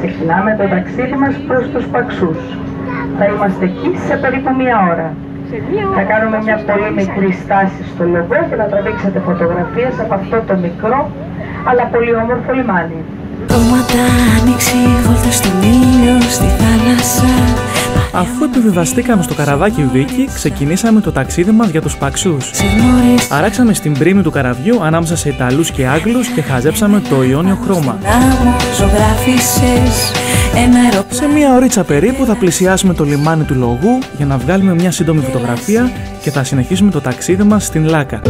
Ξεκινάμε το ταξίδι μας προς τους Παξούς. Θα είμαστε εκεί σε περίπου μία ώρα. Θα κάνουμε μια πολύ μικρή στάση στο Λογό και θα τραβήξετε φωτογραφίες από αυτό το μικρό αλλά πολύ όμορφο λιμάνι. Αφού επιβιβαστήκαμε στο καραβάκι Βίκη, ξεκινήσαμε το ταξίδι μας για τους Παξούς. Αράξαμε στην πρίμη του καραβιού ανάμεσα σε Ιταλούς και Άγγλους και χαζέψαμε το Ιόνιο χρώμα. Σε μία ωρίτσα περίπου θα πλησιάσουμε το λιμάνι του Λογού για να βγάλουμε μια σύντομη φωτογραφία και θα συνεχίσουμε το ταξίδι μας στην Λάκα.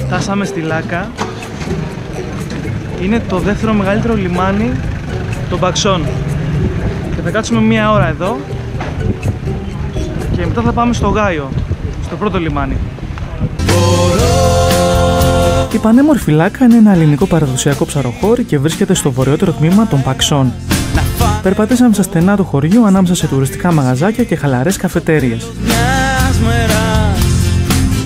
Φτάσαμε στη Λάκα. Είναι το δεύτερο μεγαλύτερο λιμάνι των Παξών. Και θα κάτσουμε μία ώρα εδώ και μετά θα πάμε στο Γάιο, στο πρώτο λιμάνι. Η πανέμορφη Λάκα είναι ένα ελληνικό παραδοσιακό ψαροχώρι και βρίσκεται στο βορειότερο τμήμα των Παξών. Περπατήσαμε στα στενά του χωριού ανάμεσα σε τουριστικά μαγαζάκια και χαλαρές καφετέριες.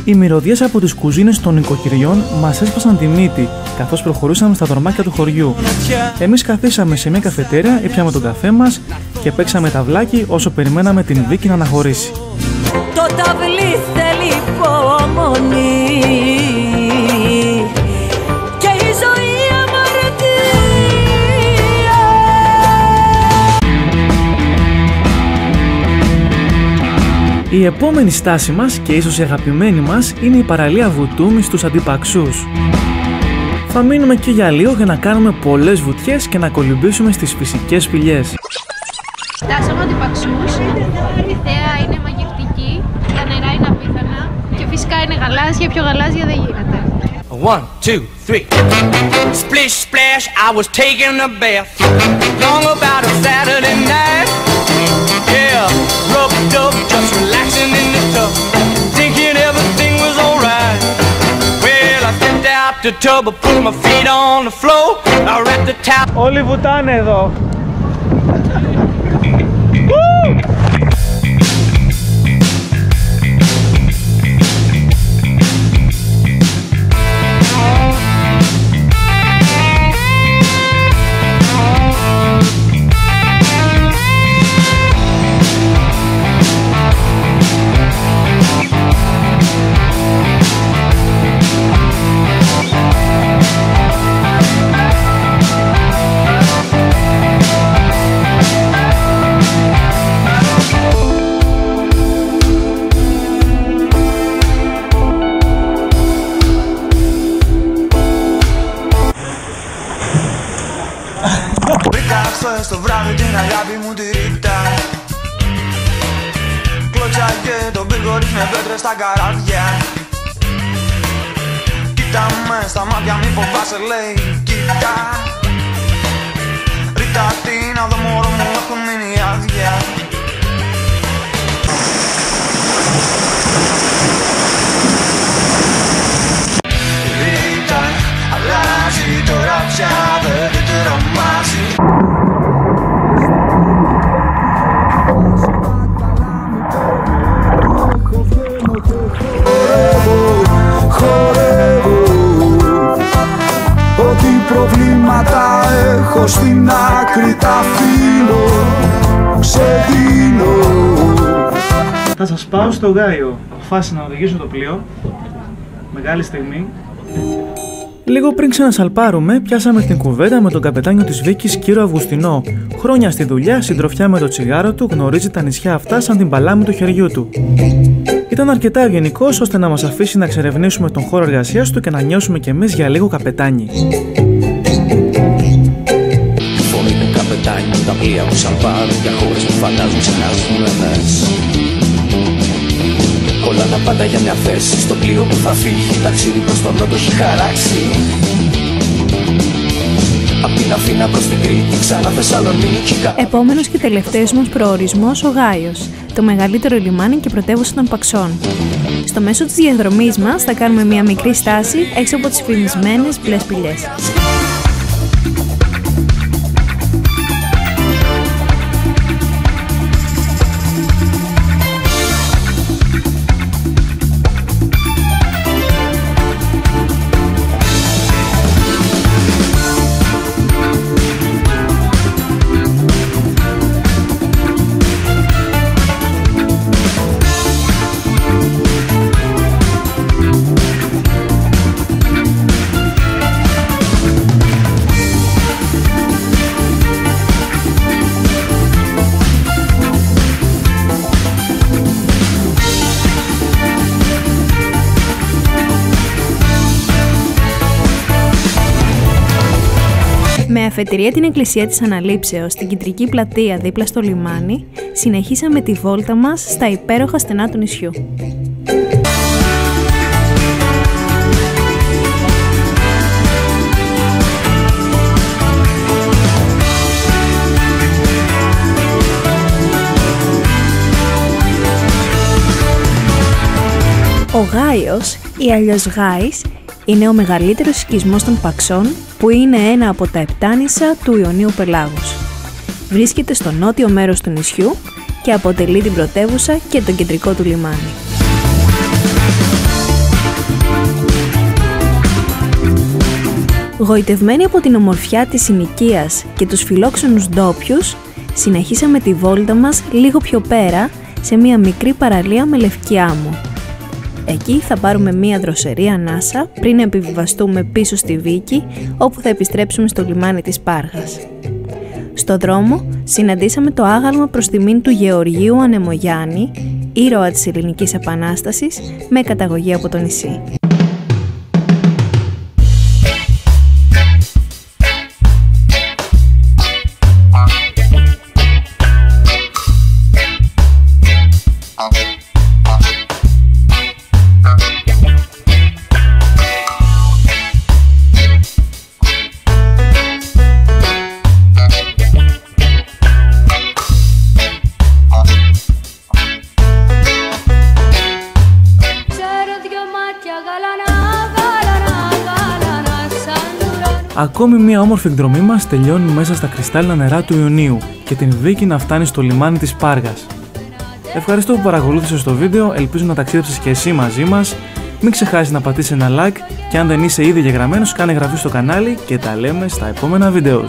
Οι μυρωδιές από τις κουζίνες των νοικοκυριών μας έσπασαν τη μύτη καθώς προχωρούσαμε στα δρομάκια του χωριού. Εμείς καθίσαμε σε μια καφετέρια, ήπιαμε τον καφέ μας και παίξαμε ταυλάκι όσο περιμέναμε την Βίκη να αναχωρήσει. Το ταυλί θέλει υπομονή και η ζωή αμαρτία. Η επόμενη στάση μας και ίσως η αγαπημένη μας είναι η παραλία Βουτούμη στους Αντιπαξούς. Θα μείνουμε εκεί για λίγο για να κάνουμε πολλές βουτιές και να κολυμπήσουμε στις φυσικές σπηλιές. Φτάσαμε Αντιπαξούς, η θέα είναι μαγευτική, τα νερά είναι απίθανα και φυσικά είναι γαλάζια, πιο γαλάζια δεν γίνεται. 1, 2, 3. Splish splash, I was taking a bath. Long about a Saturday night. Yeah, rubbed up, just relaxing in the tub, thinking everything was alright. Well, I stepped out the tub, I put my feet on the floor. I wrapped the towel. Όλοι βουτάνε εδώ. Στο βράδυ την αγάπη μου τη ρίτα. Κλώτσα και τον πύργο ρίχνε πέτρες στα καράβια. Κοίτα με στα μάτια μη φοβάσαι λέει κοίτα. Ρίτα τι να δω μωρό μου έχω μείνει άδεια. Ρίτα αλλάζει τώρα πια δεν τρομάζει. Ό,τι προβλήματα έχω στην άκρη τα αφήνω, ξεδίνω. Θα σας πάω στο Γάιο. Αποφάσισα να οδηγήσω το πλοίο. Μεγάλη στιγμή. Λίγο πριν ξανασαλπάρουμε, πιάσαμε την κουβέντα με τον καπετάνιο της Βίκης, κύριο Αυγουστινό. Χρόνια στη δουλειά, συντροφιά με το τσιγάρο του, γνωρίζει τα νησιά αυτά σαν την παλάμη του χεριού του. Ήταν αρκετά ευγενικός ώστε να μας αφήσει να εξερευνήσουμε τον χώρο εργασίας του και να νιώσουμε κι εμείς για λίγο καπετάνιοι. Είναι καπετάνι τα πλοία που σαλπάρουν για χώρες που φαντάζουν ξεχασμένες. Κολλάνα πάντα για μια θέση στο πλοίο που θα φύγει. Ταξίδι προς τον νότο έχει χαράξει. Απ' την Αθήνα προς την Κρήτη, ξανά Θεσσαλονίκη. Επόμενος και τελευταίος μας προορισμός, ο Γάιος, το μεγαλύτερο λιμάνι και πρωτεύουσα των Παξών. Στο μέσο της διαδρομής μας θα κάνουμε μια μικρή στάση έξω από τις φημισμένες μπλε σπηλιές. Με αφετηρία την εκκλησία της Αναλήψεως στην κεντρική πλατεία δίπλα στο λιμάνι, συνεχίσαμε τη βόλτα μας στα υπέροχα στενά του νησιού. Ο Γάιος ή αλλιώς Γάης είναι ο μεγαλύτερος οικισμός των Παξών, που είναι ένα από τα 7 νησιά του Ιωνίου Πελάγους. Βρίσκεται στο νότιο μέρος του νησιού και αποτελεί την πρωτεύουσα και το κεντρικό του λιμάνι. Γοητευμένοι από την ομορφιά της συνοικίας και τους φιλόξενους ντόπιους, συνεχίσαμε τη βόλτα μας λίγο πιο πέρα σε μια μικρή παραλία με λευκή άμμο. Εκεί θα πάρουμε μία δροσερή ανάσα πριν επιβιβαστούμε πίσω στη Βίκη, όπου θα επιστρέψουμε στο λιμάνι της Πάργας. Στο δρόμο συναντήσαμε το άγαλμα προς τιμήν του Γεωργίου Ανεμογιάννη, ήρωα της Ελληνικής Επανάστασης, με καταγωγή από το νησί. Ακόμη μια όμορφη εκδρομή μας τελειώνει μέσα στα κρυστάλλινα νερά του Ιουνίου και την Βίκη να φτάνει στο λιμάνι της Πάργας. Ευχαριστώ που παρακολούθησες το βίντεο, ελπίζω να ταξίδεψες και εσύ μαζί μας. Μην ξεχάσεις να πατήσεις ένα like και αν δεν είσαι ήδη εγγεγραμμένος κάνε εγγραφή στο κανάλι και τα λέμε στα επόμενα βίντεο.